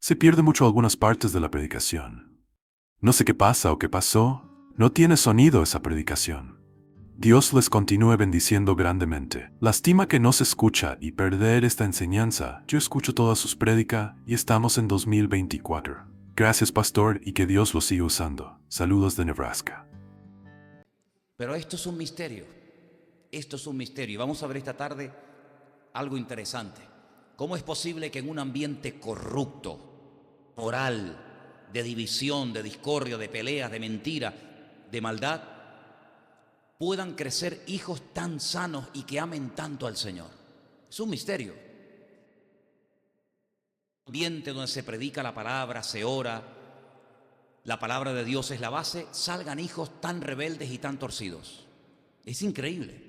Se pierde mucho algunas partes de la predicación. No sé qué pasa o qué pasó, no tiene sonido esa predicación. Dios les continúe bendiciendo grandemente. Lástima que no se escucha y perder esta enseñanza. Yo escucho todas sus prédicas y estamos en 2024. Gracias, pastor, y que Dios lo siga usando. Saludos de Nebraska. Pero esto es un misterio. Esto es un misterio. Y vamos a ver esta tarde algo interesante. ¿Cómo es posible que en un ambiente corrupto, moral, de división, de discordia, de peleas, de mentira, de maldad, puedan crecer hijos tan sanos y que amen tanto al Señor? Es un misterio. Un ambiente donde se predica la palabra, se ora, la palabra de Dios es la base, salgan hijos tan rebeldes y tan torcidos. Es increíble.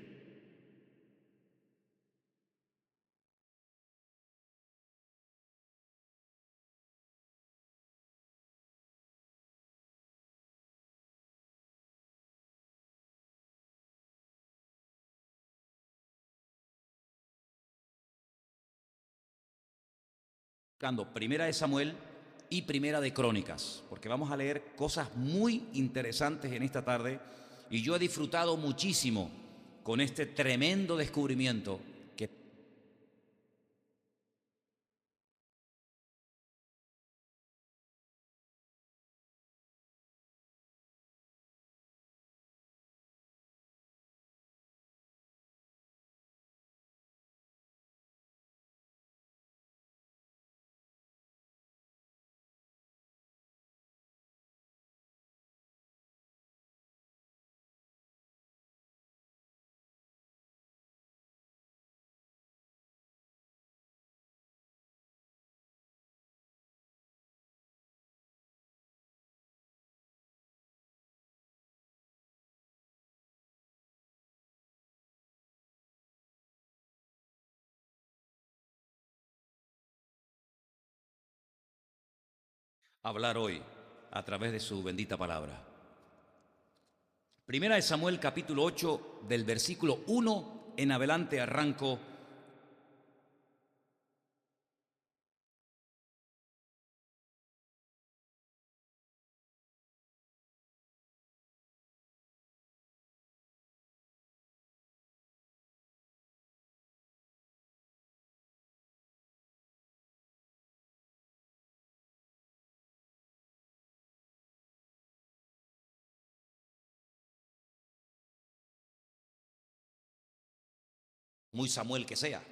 Primera de Samuel y Primera de Crónicas, porque vamos a leer cosas muy interesantes en esta tarde y yo he disfrutado muchísimo con este tremendo descubrimiento que hablar hoy a través de su bendita palabra. Primera de Samuel capítulo 8 del versículo 1 en adelante arranco. Muy Samuel que sea.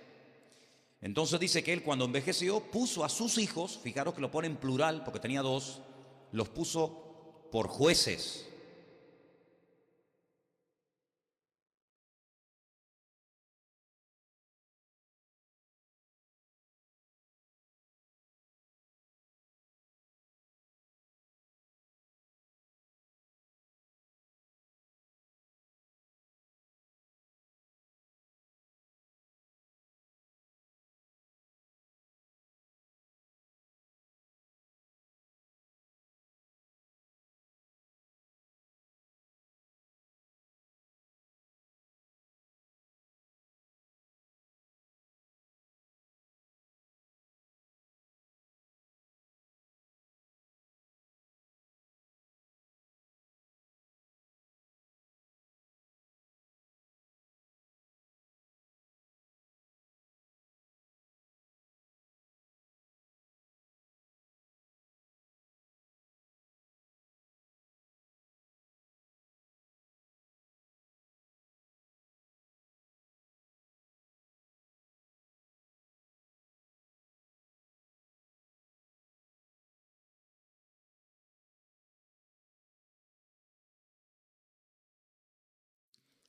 Entonces dice que él cuando envejeció puso a sus hijos, fijaros que lo pone en plural porque tenía dos, los puso por jueces.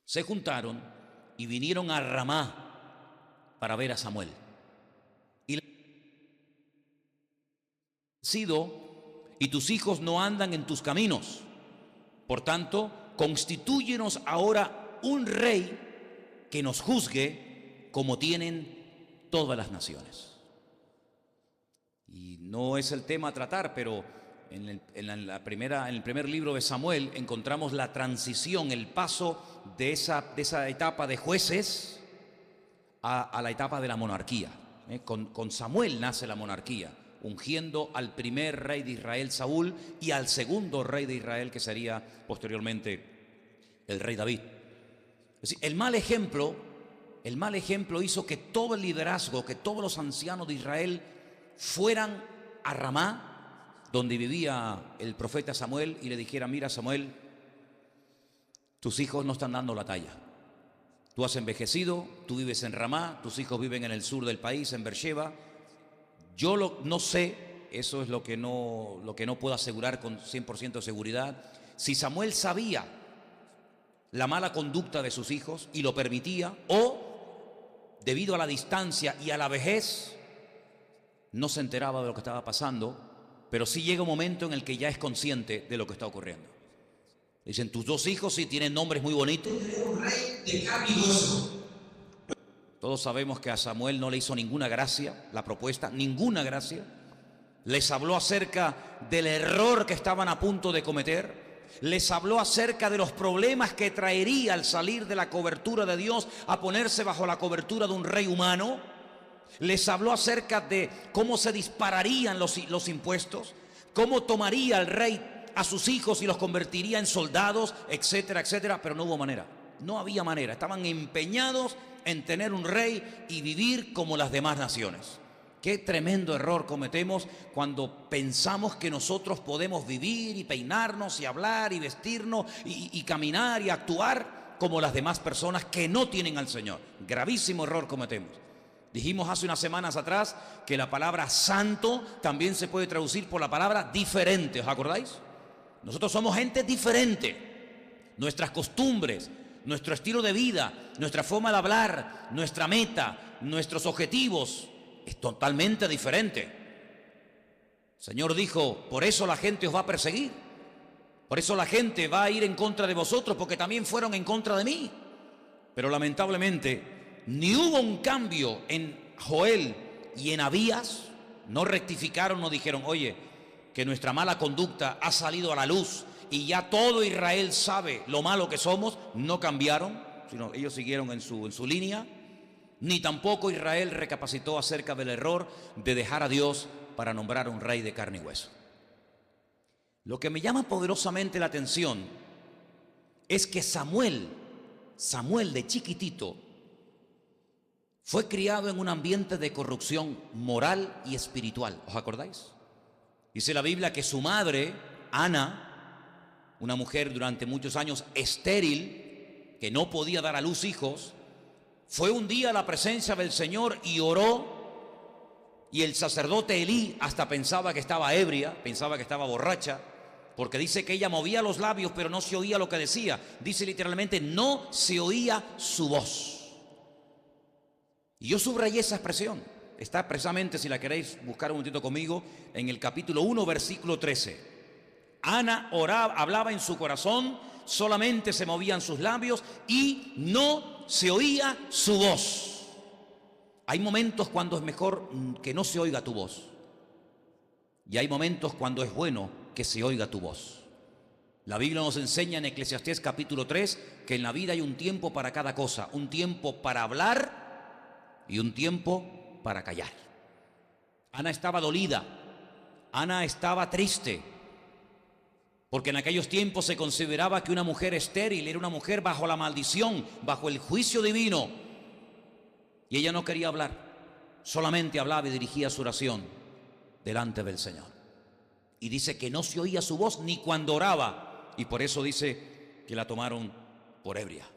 Se juntaron y vinieron a Ramá para ver a Samuel. Y sido y tus hijos no andan en tus caminos. Por tanto, constitúyenos ahora un rey que nos juzgue como tienen todas las naciones. Y no es el tema a tratar, pero en el primer libro de Samuel encontramos la transición, el paso de esa etapa de jueces a la etapa de la monarquía. Con Samuel nace la monarquía. ungiendo al primer rey de Israel, Saúl, y al segundo rey de Israel, que sería posteriormente el rey David. Es decir, el mal ejemplo hizo que todo el liderazgo, que todos los ancianos de Israel fueran a Ramá, donde vivía el profeta Samuel, y le dijeran: mira, Samuel, tus hijos no están dando la talla. Tú has envejecido, tú vives en Ramá, tus hijos viven en el sur del país, en Beersheba. Yo no sé, eso es lo que no puedo asegurar con 100% de seguridad, si Samuel sabía la mala conducta de sus hijos y lo permitía, o debido a la distancia y a la vejez no se enteraba de lo que estaba pasando, pero sí llega un momento en el que ya es consciente de lo que está ocurriendo. Dicen: tus dos hijos sí tienen nombres muy bonitos. Un rey de carne y hueso. Todos sabemos que a Samuel no le hizo ninguna gracia la propuesta, ninguna gracia. Les habló acerca del error que estaban a punto de cometer. Les habló acerca de los problemas que traería al salir de la cobertura de Dios a ponerse bajo la cobertura de un rey humano. Les habló acerca de cómo se dispararían los impuestos, cómo tomaría el rey a sus hijos y los convertiría en soldados, etcétera, etcétera. Pero no hubo manera, no había manera. Estaban empeñados en tener un rey y vivir como las demás naciones. Qué tremendo error cometemos cuando pensamos que nosotros podemos vivir y peinarnos y hablar y vestirnos y caminar y actuar como las demás personas que no tienen al Señor. Gravísimo error cometemos. Dijimos hace unas semanas atrás que la palabra santo también se puede traducir por la palabra diferente. ¿Os acordáis? Nosotros somos gente diferente. Nuestras costumbres, nuestro estilo de vida, nuestra forma de hablar, nuestra meta, nuestros objetivos es totalmente diferente. El Señor dijo: por eso la gente os va a perseguir, por eso la gente va a ir en contra de vosotros, porque también fueron en contra de mí. Pero lamentablemente ni hubo un cambio en Joel y en Abías. No rectificaron, no dijeron: oye, que nuestra mala conducta ha salido a la luz y ya todo Israel sabe lo malo que somos. No cambiaron, sino ellos siguieron en su línea. Ni tampoco Israel recapacitó acerca del error de dejar a Dios para nombrar un rey de carne y hueso. Lo que me llama poderosamente la atención es que Samuel de chiquitito, fue criado en un ambiente de corrupción moral y espiritual. ¿Os acordáis? Dice la Biblia que su madre, Ana, una mujer durante muchos años estéril, que no podía dar a luz hijos, fue un día a la presencia del Señor y oró, y el sacerdote Elí hasta pensaba que estaba ebria, pensaba que estaba borracha, porque dice que ella movía los labios pero no se oía lo que decía. Dice literalmente: no se oía su voz. Y yo subrayé esa expresión. Está precisamente, si la queréis buscar un momentito conmigo, en el capítulo 1, versículo 13. Ana oraba, hablaba en su corazón, solamente se movían sus labios y no se oía su voz. Hay momentos cuando es mejor que no se oiga tu voz, y hay momentos cuando es bueno que se oiga tu voz. La Biblia nos enseña en Eclesiastés capítulo 3 que en la vida hay un tiempo para cada cosa, un tiempo para hablar y un tiempo para callar. Ana estaba dolida, Ana estaba triste, porque en aquellos tiempos se consideraba que una mujer estéril era una mujer bajo la maldición, bajo el juicio divino. Y ella no quería hablar, solamente hablaba y dirigía su oración delante del Señor. Y dice que no se oía su voz ni cuando oraba, y por eso dice que la tomaron por ebria.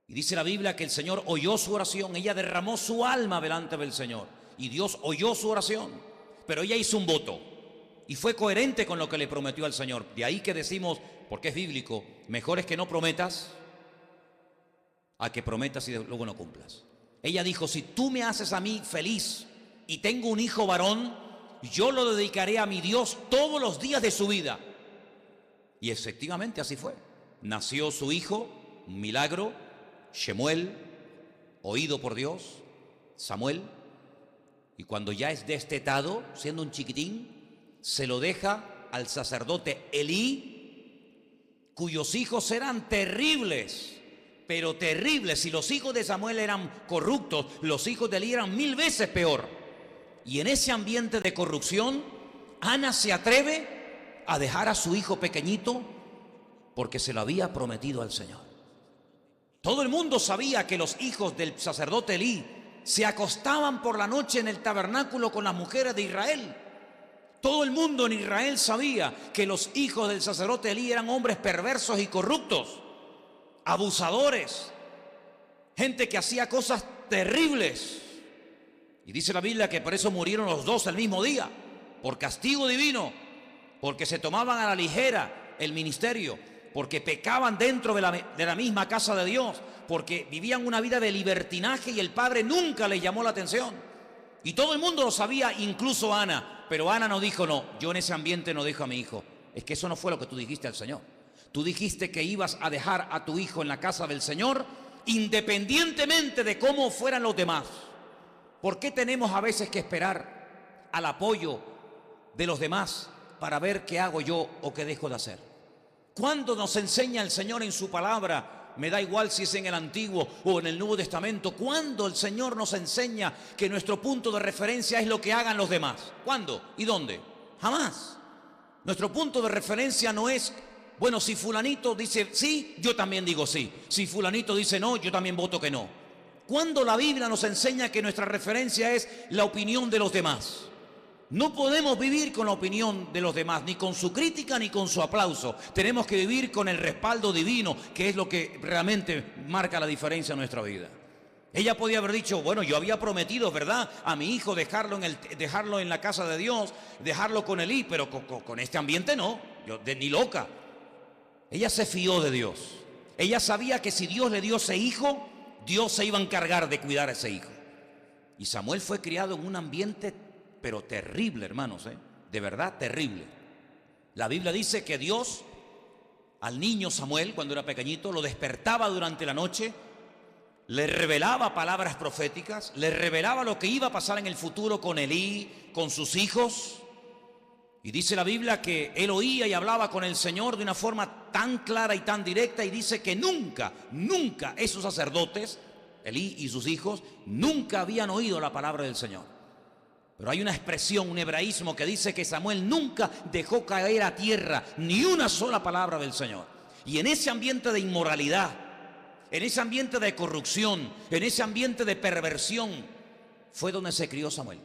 Y dice la Biblia que el Señor oyó su oración, ella derramó su alma delante del Señor, y Dios oyó su oración, pero ella hizo un voto. Y fue coherente con lo que le prometió al Señor. De ahí que decimos, porque es bíblico, mejor es que no prometas a que prometas y luego no cumplas. Ella dijo: si tú me haces a mí feliz y tengo un hijo varón, yo lo dedicaré a mi Dios todos los días de su vida. Y efectivamente así fue. Nació su hijo, un milagro, Shemuel, oído por Dios, Samuel. Y cuando ya es destetado, siendo un chiquitín, se lo deja al sacerdote Elí, cuyos hijos eran terribles, pero terribles. Si los hijos de Samuel eran corruptos, los hijos de Elí eran 1000 veces peor. Y en ese ambiente de corrupción, Ana se atreve a dejar a su hijo pequeñito porque se lo había prometido al Señor. Todo el mundo sabía que los hijos del sacerdote Elí se acostaban por la noche en el tabernáculo con las mujeres de Israel. Todo el mundo en Israel sabía que los hijos del sacerdote Elí eran hombres perversos y corruptos, abusadores, gente que hacía cosas terribles. Y dice la Biblia que por eso murieron los dos el mismo día, por castigo divino, porque se tomaban a la ligera el ministerio, porque pecaban dentro de la misma casa de Dios, porque vivían una vida de libertinaje y el Padre nunca les llamó la atención. Y todo el mundo lo sabía, incluso Ana. Pero Ana no dijo, no, yo en ese ambiente no dejo a mi hijo. Es que eso no fue lo que tú dijiste al Señor. Tú dijiste que ibas a dejar a tu hijo en la casa del Señor, independientemente de cómo fueran los demás. ¿Por qué tenemos a veces que esperar al apoyo de los demás para ver qué hago yo o qué dejo de hacer? ¿Cuándo nos enseña el Señor en su palabra? Me da igual si es en el Antiguo o en el Nuevo Testamento. ¿Cuándo el Señor nos enseña que nuestro punto de referencia es lo que hagan los demás? ¿Cuándo y dónde? Jamás. Nuestro punto de referencia no es, bueno, si fulanito dice sí, yo también digo sí. Si fulanito dice no, yo también voto que no. ¿Cuándo la Biblia nos enseña que nuestra referencia es la opinión de los demás? No podemos vivir con la opinión de los demás, ni con su crítica ni con su aplauso. Tenemos que vivir con el respaldo divino, que es lo que realmente marca la diferencia en nuestra vida. Ella podía haber dicho, bueno, yo había prometido, ¿verdad?, a mi hijo dejarlo en la casa de Dios, dejarlo con Elí, pero con este ambiente no, ni loca. Ella se fió de Dios. Ella sabía que si Dios le dio ese hijo, Dios se iba a encargar de cuidar a ese hijo. Y Samuel fue criado en un ambiente pero terrible, hermanos, de verdad terrible. La Biblia dice que Dios al niño Samuel, cuando era pequeñito, lo despertaba durante la noche, le revelaba palabras proféticas, le revelaba lo que iba a pasar en el futuro con Elí, con sus hijos. Y dice la Biblia que él oía y hablaba con el Señor de una forma tan clara y tan directa, y dice que nunca esos sacerdotes, Elí y sus hijos, nunca habían oído la palabra del Señor. Pero hay una expresión, un hebraísmo que dice que Samuel nunca dejó caer a tierra ni una sola palabra del Señor. Y en ese ambiente de inmoralidad, en ese ambiente de corrupción, en ese ambiente de perversión, fue donde se crió Samuel.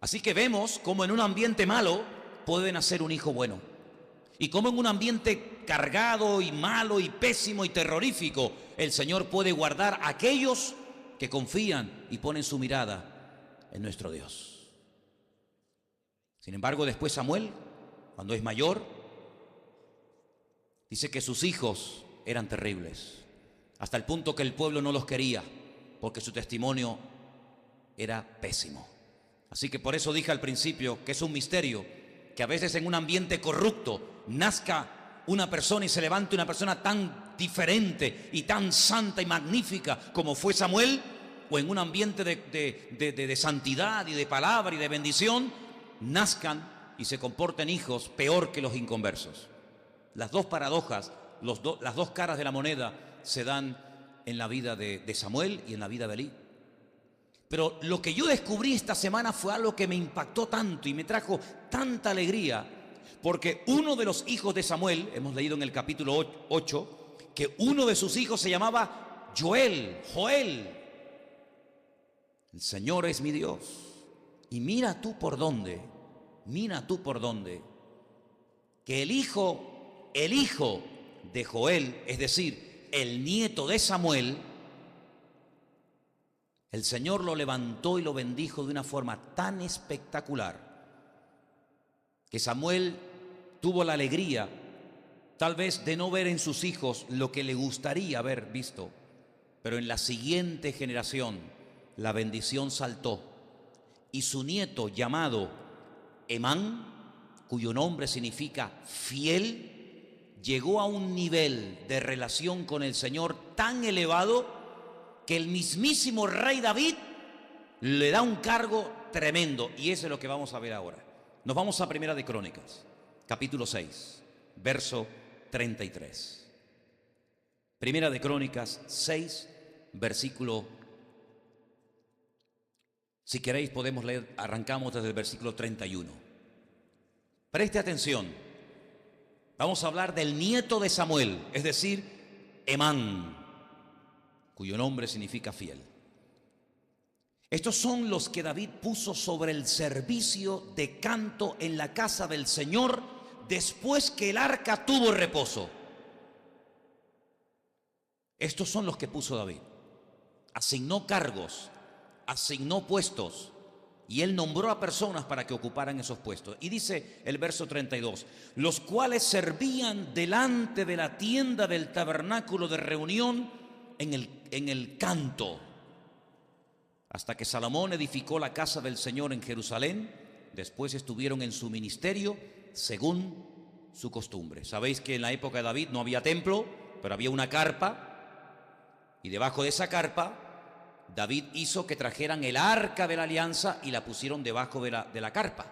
Así que vemos cómo en un ambiente malo puede nacer un hijo bueno. Y cómo en un ambiente cargado y malo y pésimo y terrorífico, el Señor puede guardar a aquellos que confían y ponen su mirada en nuestro Dios. Sin embargo, después Samuel, cuando es mayor, dice que sus hijos eran terribles, hasta el punto que el pueblo no los quería, porque su testimonio era pésimo. Así que por eso dije al principio que es un misterio que a veces en un ambiente corrupto nazca una persona y se levante una persona tan diferente y tan santa y magnífica como fue Samuel, o en un ambiente de santidad y de palabra y de bendición, nazcan y se comporten hijos peor que los inconversos. Las dos paradojas, las dos caras de la moneda se dan en la vida de Samuel y en la vida de Elí. Pero lo que yo descubrí esta semana fue algo que me impactó tanto y me trajo tanta alegría, porque uno de los hijos de Samuel, hemos leído en el capítulo 8, que uno de sus hijos se llamaba Joel. El Señor es mi Dios. Y mira tú por dónde, que el hijo de Joel, es decir, el nieto de Samuel, el Señor lo levantó y lo bendijo de una forma tan espectacular que Samuel tuvo la alegría, tal vez, de no ver en sus hijos lo que le gustaría haber visto, pero en la siguiente generación la bendición saltó y su nieto, llamado Emán, cuyo nombre significa fiel, llegó a un nivel de relación con el Señor tan elevado que el mismísimo rey David le da un cargo tremendo, y eso es lo que vamos a ver ahora. Nos vamos a Primera de Crónicas, capítulo 6, verso 33. Primera de Crónicas 6, versículo Si queréis podemos leer, arrancamos desde el versículo 31. Preste atención. Vamos a hablar del nieto de Samuel, es decir, Emán, cuyo nombre significa fiel. Estos son los que David puso sobre el servicio de canto en la casa del Señor después que el arca tuvo reposo. Estos son los que puso David. Asignó cargos, asignó puestos y él nombró a personas para que ocuparan esos puestos. Y dice el verso 32, los cuales servían delante de la tienda del tabernáculo de reunión en el canto, hasta que Salomón edificó la casa del Señor en Jerusalén. Después estuvieron en su ministerio según su costumbre. Sabéis que en la época de David no había templo, pero había una carpa, y debajo de esa carpa David hizo que trajeran el arca de la alianza y la pusieron debajo de la carpa,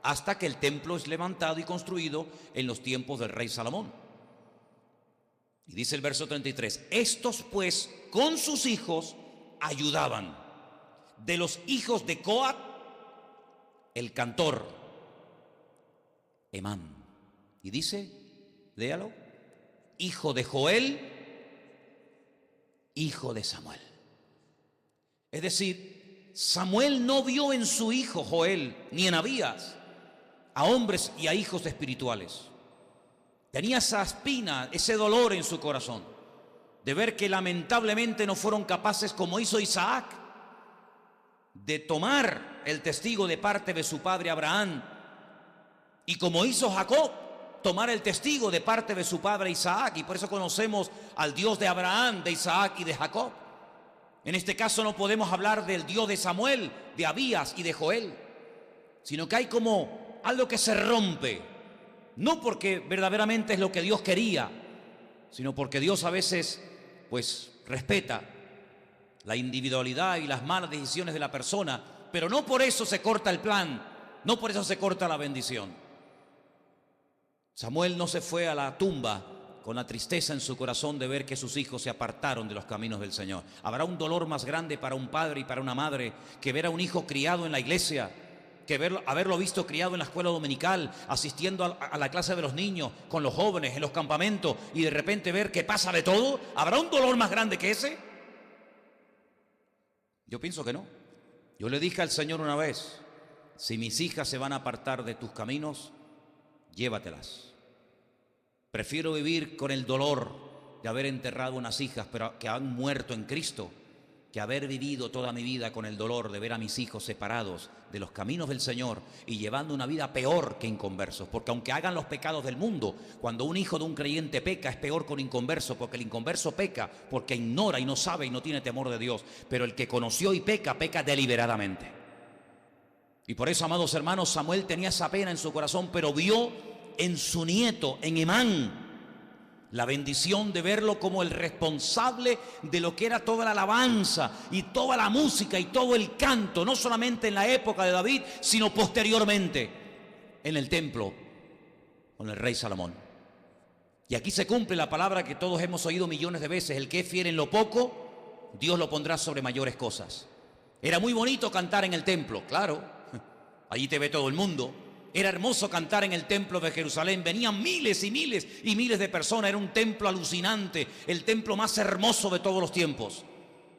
hasta que el templo es levantado y construido en los tiempos del rey Salomón. Y dice el verso 33, estos pues con sus hijos ayudaban. De los hijos de Coat, el cantor, Emán. Y dice, léalo, hijo de Joel, hijo de Samuel. Es decir, Samuel no vio en su hijo Joel, ni en Abías, a hombres y a hijos espirituales. Tenía esa espina, ese dolor en su corazón, de ver que lamentablemente no fueron capaces, como hizo Isaac, de tomar el testigo de parte de su padre Abraham, y como hizo Jacob, tomar el testigo de parte de su padre Isaac. Y por eso conocemos al Dios de Abraham, de Isaac y de Jacob. En este caso no podemos hablar del Dios de Samuel, de Abías y de Joel, sino que hay como algo que se rompe, no porque verdaderamente es lo que Dios quería, sino porque Dios a veces pues respeta la individualidad y las malas decisiones de la persona, pero no por eso se corta el plan, no por eso se corta la bendición. Samuel no se fue a la tumba con la tristeza en su corazón de ver que sus hijos se apartaron de los caminos del Señor. Habrá un dolor más grande para un padre y para una madre que ver a un hijo criado en la iglesia, que haberlo visto criado en la escuela dominical, asistiendo a la clase de los niños, con los jóvenes, en los campamentos, y de repente ver que pasa de todo. ¿Habrá un dolor más grande que ese? Yo pienso que no. Yo le dije al Señor una vez, si mis hijas se van a apartar de tus caminos, llévatelas. Prefiero vivir con el dolor de haber enterrado unas hijas pero que han muerto en Cristo, que haber vivido toda mi vida con el dolor de ver a mis hijos separados de los caminos del Señor y llevando una vida peor que inconversos. Porque aunque hagan los pecados del mundo, cuando un hijo de un creyente peca es peor que un inconverso, porque el inconverso peca porque ignora y no sabe y no tiene temor de Dios, pero el que conoció y peca, peca deliberadamente. Y por eso, amados hermanos, Samuel tenía esa pena en su corazón, pero vio en su nieto, en Emán, la bendición de verlo como el responsable de lo que era toda la alabanza y toda la música y todo el canto, no solamente en la época de David, sino posteriormente en el templo con el rey Salomón. Y aquí se cumple la palabra que todos hemos oído millones de veces: el que es fiel en lo poco, Dios lo pondrá sobre mayores cosas. Era muy bonito cantar en el templo, claro, allí te ve todo el mundo. Era hermoso cantar en el templo de Jerusalén. Venían miles y miles y miles de personas. Era un templo alucinante, el templo más hermoso de todos los tiempos.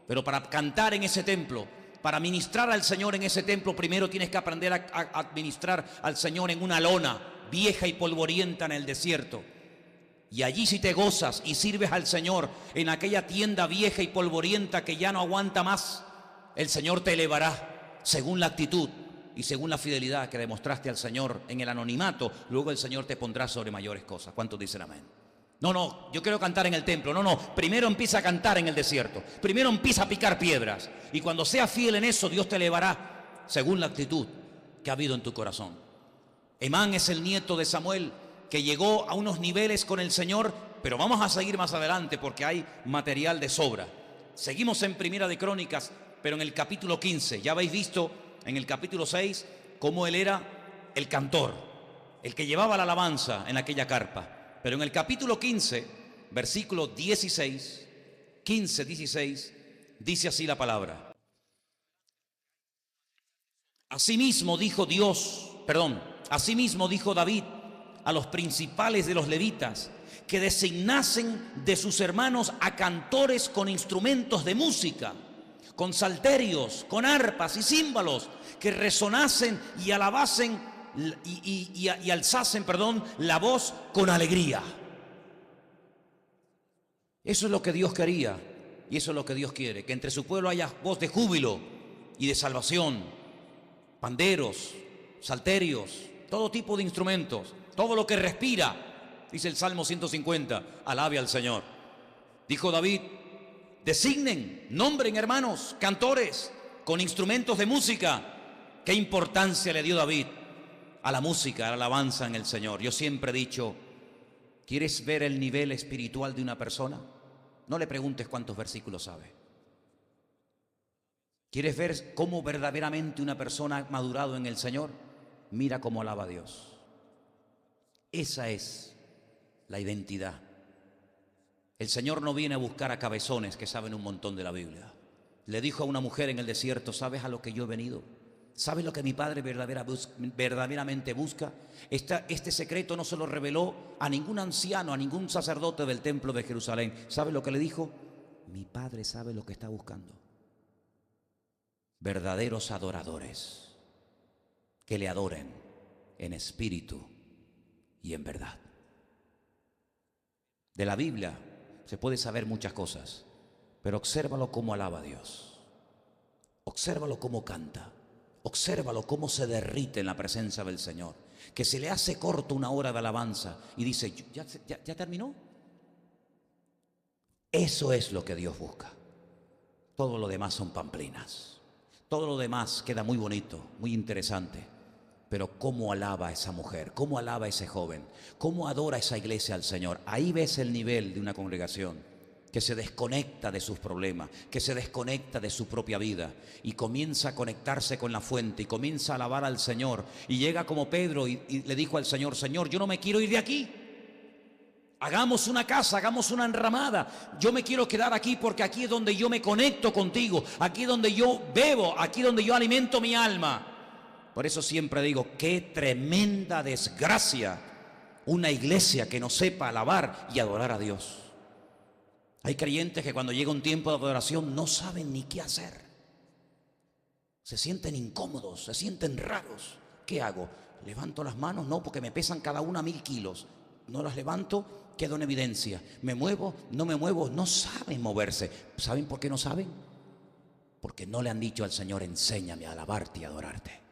Pero para cantar en ese templo, para ministrar al Señor en ese templo, primero tienes que aprender a administrar al Señor en una lona vieja y polvorienta en el desierto. Y allí, si te gozas y sirves al Señor en aquella tienda vieja y polvorienta que ya no aguanta más, el Señor te elevará según la actitud y según la fidelidad que demostraste al Señor en el anonimato. Luego el Señor te pondrá sobre mayores cosas. ¿Cuántos dicen amén? No, yo quiero cantar en el templo. No, primero empieza a cantar en el desierto. Primero empieza a picar piedras. Y cuando seas fiel en eso, Dios te elevará según la actitud que ha habido en tu corazón. Emán es el nieto de Samuel, que llegó a unos niveles con el Señor, pero vamos a seguir más adelante porque hay material de sobra. Seguimos en Primera de Crónicas, pero en el capítulo 15. Ya habéis visto en el capítulo 6 cómo él era el cantor, el que llevaba la alabanza en aquella carpa. Pero en el capítulo 15, versículo 16, 15, 16, dice así la palabra: Asimismo dijo David a los principales de los levitas que designasen de sus hermanos a cantores con instrumentos de música, con salterios, con arpas y címbalos, que resonasen y alabasen y alzasen, la voz con alegría. Eso es lo que Dios quería y eso es lo que Dios quiere, que entre su pueblo haya voz de júbilo y de salvación, panderos, salterios, todo tipo de instrumentos, todo lo que respira, dice el Salmo 150, alabe al Señor. Dijo David, designen, nombren hermanos, cantores con instrumentos de música. ¿Qué importancia le dio David a la música, a la alabanza en el Señor? Yo siempre he dicho, ¿quieres ver el nivel espiritual de una persona? No le preguntes cuántos versículos sabe. ¿Quieres ver cómo verdaderamente una persona ha madurado en el Señor? Mira cómo alaba a Dios. Esa es la identidad. El Señor no viene a buscar a cabezones que saben un montón de la Biblia. Le dijo a una mujer en el desierto, ¿sabes a lo que yo he venido? ¿Sabes lo que mi Padre verdaderamente busca? Este secreto no se lo reveló a ningún anciano, a ningún sacerdote del templo de Jerusalén. ¿Sabes lo que le dijo? Mi Padre sabe lo que está buscando. Verdaderos adoradores que le adoren en espíritu y en verdad. De la Biblia se puede saber muchas cosas, pero obsérvalo cómo alaba a Dios. Obsérvalo cómo canta. Obsérvalo cómo se derrite en la presencia del Señor, que se le hace corto una hora de alabanza y dice, ¿ya terminó? Eso es lo que Dios busca. Todo lo demás son pamplinas. Todo lo demás queda muy bonito, muy interesante. Pero cómo alaba a esa mujer, cómo alaba a ese joven, cómo adora esa iglesia al Señor. Ahí ves el nivel de una congregación que se desconecta de sus problemas, que se desconecta de su propia vida y comienza a conectarse con la fuente y comienza a alabar al Señor. Y llega como Pedro y le dijo al Señor, Señor, yo no me quiero ir de aquí. Hagamos una casa, hagamos una enramada. Yo me quiero quedar aquí porque aquí es donde yo me conecto contigo, aquí es donde yo bebo, aquí es donde yo alimento mi alma. Por eso siempre digo, qué tremenda desgracia una iglesia que no sepa alabar y adorar a Dios. Hay creyentes que cuando llega un tiempo de adoración no saben ni qué hacer. Se sienten incómodos, se sienten raros. ¿Qué hago? ¿Levanto las manos? No, porque me pesan cada una 1000 kilos. No las levanto, quedo en evidencia. ¿Me muevo? No me muevo. No saben moverse. ¿Saben por qué no saben? Porque no le han dicho al Señor, enséñame a alabarte y adorarte.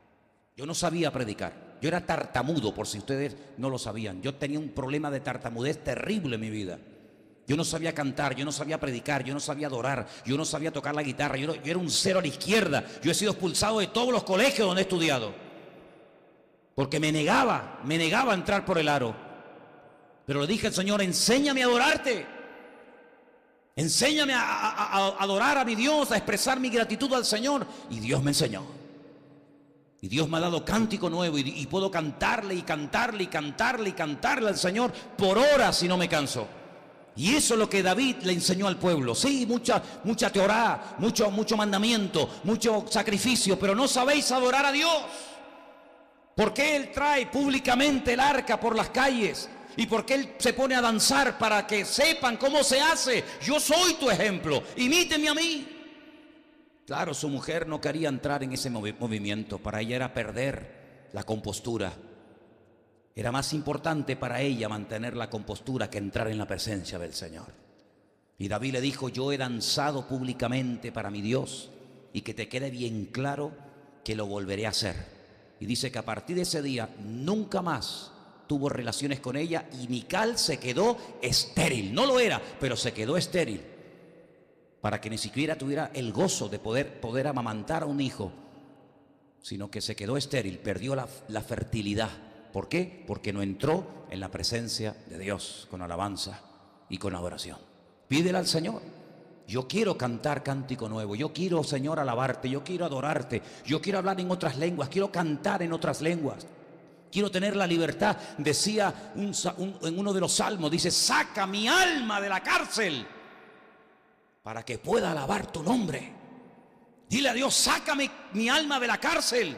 Yo no sabía predicar. Yo era tartamudo, por si ustedes no lo sabían. Yo tenía un problema de tartamudez terrible en mi vida. Yo no sabía cantar, yo no sabía predicar, yo no sabía adorar, yo no sabía tocar la guitarra, yo era un cero a la izquierda. Yo he sido expulsado de todos los colegios donde he estudiado. Porque me negaba a entrar por el aro. Pero le dije al Señor, enséñame a adorarte. Enséñame a adorar a mi Dios, a expresar mi gratitud al Señor. Y Dios me enseñó. Y Dios me ha dado cántico nuevo y puedo cantarle y cantarle y cantarle y cantarle al Señor por horas si no me canso. Y eso es lo que David le enseñó al pueblo. Sí, mucha teorá, mucho mandamiento, mucho sacrificio, pero no sabéis adorar a Dios. ¿Por qué Él trae públicamente el arca por las calles? ¿Y por qué Él se pone a danzar? Para que sepan cómo se hace. Yo soy tu ejemplo, imíteme a mí. Claro, su mujer no quería entrar en ese movimiento. Para ella era perder la compostura. Era más importante para ella mantener la compostura que entrar en la presencia del Señor. Y David le dijo, yo he danzado públicamente para mi Dios, y que te quede bien claro que lo volveré a hacer. Y dice que a partir de ese día nunca más tuvo relaciones con ella y Mical se quedó estéril. No lo era, pero se quedó estéril, para que ni siquiera tuviera el gozo de poder amamantar a un hijo, sino que se quedó estéril, perdió la fertilidad. ¿Por qué? Porque no entró en la presencia de Dios con alabanza y con adoración. Pídele al Señor. Yo quiero cantar cántico nuevo. Yo quiero, Señor, alabarte. Yo quiero adorarte. Yo quiero hablar en otras lenguas. Quiero cantar en otras lenguas. Quiero tener la libertad. Decía en uno de los salmos, dice, saca mi alma de la cárcel para que pueda alabar tu nombre. Dile a Dios, sácame mi alma de la cárcel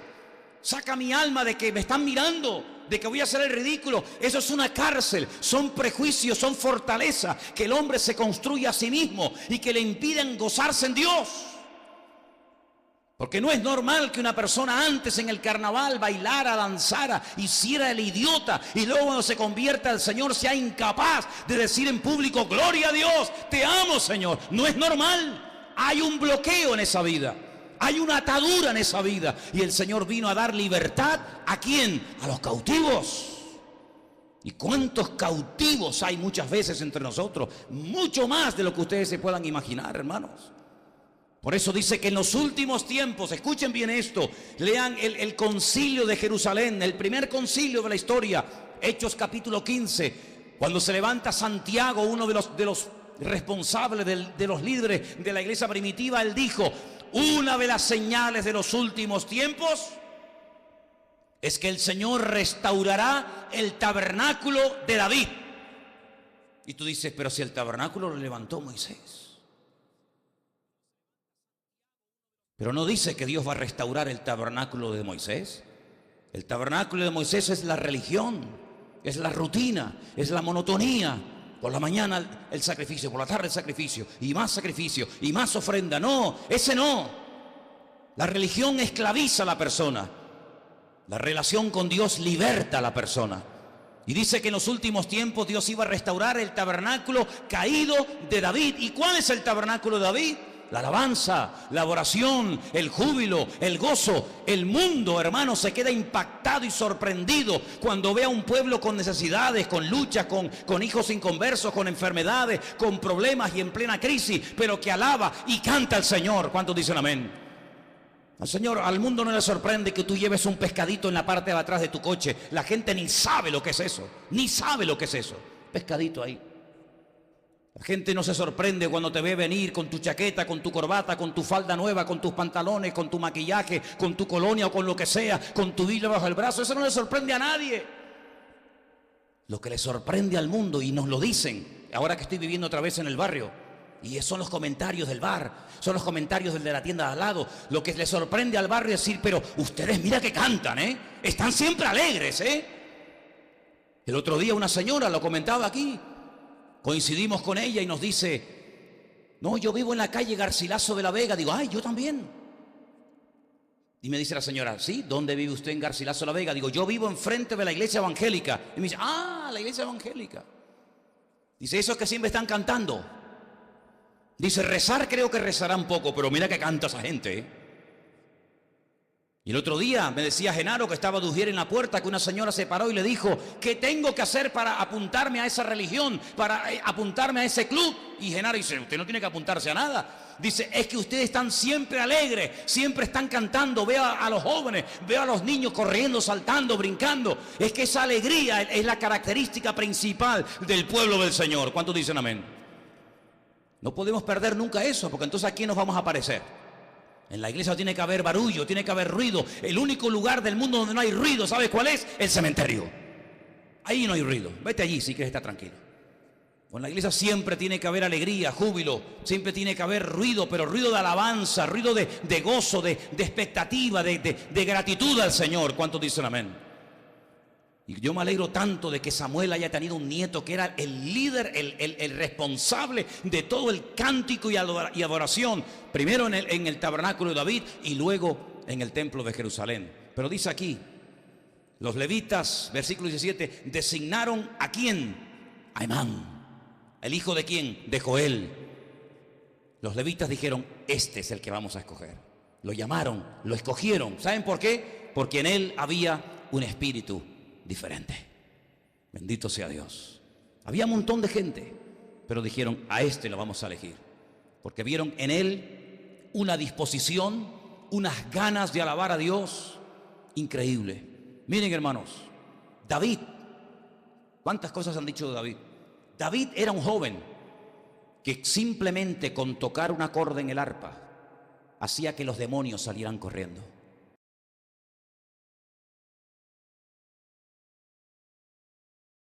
Saca mi alma de que me están mirando, de que voy a hacer el ridículo. Eso es una cárcel, son prejuicios, son fortalezas que el hombre se construye a sí mismo y que le impiden gozarse en Dios. Porque no es normal que una persona antes en el carnaval bailara, danzara, hiciera el idiota y luego cuando se convierta al Señor sea incapaz de decir en público: gloria a Dios, te amo, Señor. No es normal. Hay un bloqueo en esa vida, hay una atadura en esa vida, y el Señor vino a dar libertad. ¿A quién? A los cautivos. ¿Y cuántos cautivos hay muchas veces entre nosotros? Mucho más de lo que ustedes se puedan imaginar, hermanos. Por eso dice que en los últimos tiempos, escuchen bien esto, lean el concilio de Jerusalén, el primer concilio de la historia, Hechos capítulo 15, cuando se levanta Santiago, uno de los responsables de los líderes de la iglesia primitiva. Él dijo: una de las señales de los últimos tiempos es que el Señor restaurará el tabernáculo de David. Y tú dices: pero si el tabernáculo lo levantó Moisés. Pero no dice que Dios va a restaurar el tabernáculo de Moisés. El tabernáculo de Moisés es la religión, es la rutina, es la monotonía. Por la mañana el sacrificio, por la tarde el sacrificio, y más ofrenda. No, ese no. La religión esclaviza a la persona. La relación con Dios liberta a la persona. Y dice que en los últimos tiempos Dios iba a restaurar el tabernáculo caído de David. ¿Y cuál es el tabernáculo de David? La alabanza, la oración, el júbilo, el gozo. El mundo, hermano, se queda impactado y sorprendido cuando ve a un pueblo con necesidades, con luchas, con hijos inconversos, con enfermedades, con problemas y en plena crisis, pero que alaba y canta al Señor. ¿Cuántos dicen amén? Al Señor, al mundo no le sorprende que tú lleves un pescadito en la parte de atrás de tu coche. La gente ni sabe lo que es eso, ni sabe lo que es eso. Pescadito ahí. La gente no se sorprende cuando te ve venir con tu chaqueta, con tu corbata, con tu falda nueva, con tus pantalones, con tu maquillaje, con tu colonia o con lo que sea, con tu Biblia bajo el brazo. Eso no le sorprende a nadie. Lo que le sorprende al mundo, y nos lo dicen, ahora que estoy viviendo otra vez en el barrio, y son los comentarios del bar, son los comentarios del de la tienda de al lado. Lo que le sorprende al barrio es decir: pero ustedes mira que cantan, están siempre alegres, El otro día una señora lo comentaba aquí. Coincidimos con ella y nos dice: no, yo vivo en la calle Garcilaso de la Vega. Digo: ay, yo también. Y me dice la señora: ¿sí? ¿Dónde vive usted en Garcilaso de la Vega? Digo: yo vivo enfrente de la iglesia evangélica. Y me dice: ah, la iglesia evangélica. Dice: esos que siempre están cantando. Dice: rezar creo que rezarán poco, pero mira que canta esa gente, Y el otro día me decía Genaro, que estaba de ujier en la puerta, que una señora se paró y le dijo: ¿qué tengo que hacer para apuntarme a esa religión, para apuntarme a ese club? Y Genaro dice: usted no tiene que apuntarse a nada. Dice: es que ustedes están siempre alegres, siempre están cantando. Veo a los jóvenes, veo a los niños corriendo, saltando, brincando. Es que esa alegría es la característica principal del pueblo del Señor. ¿Cuántos dicen amén? No podemos perder nunca eso, porque entonces ¿a quién nos vamos a parecer? En la iglesia tiene que haber barullo, tiene que haber ruido. El único lugar del mundo donde no hay ruido, ¿sabes cuál es? El cementerio. Ahí no hay ruido. Vete allí si quieres estar tranquilo. En la iglesia siempre tiene que haber alegría, júbilo. Siempre tiene que haber ruido, pero ruido de alabanza, ruido de gozo, de expectativa, de gratitud al Señor. ¿Cuántos dicen amén? Y yo me alegro tanto de que Samuel haya tenido un nieto que era el líder, el responsable de todo el cántico y adoración. Primero en el tabernáculo de David y luego en el templo de Jerusalén. Pero dice aquí, los levitas, versículo 17, designaron ¿a quién? A Emán. ¿El hijo de quién? De Joel. Los levitas dijeron: este es el que vamos a escoger. Lo llamaron, lo escogieron. ¿Saben por qué? Porque en él había un espíritu diferente. Bendito sea Dios. Había un montón de gente, pero dijeron: a este lo vamos a elegir, porque vieron en él una disposición, unas ganas de alabar a Dios increíble. Miren, hermanos, David, ¿cuántas cosas han dicho de David? David era un joven que simplemente con tocar un acorde en el arpa hacía que los demonios salieran corriendo.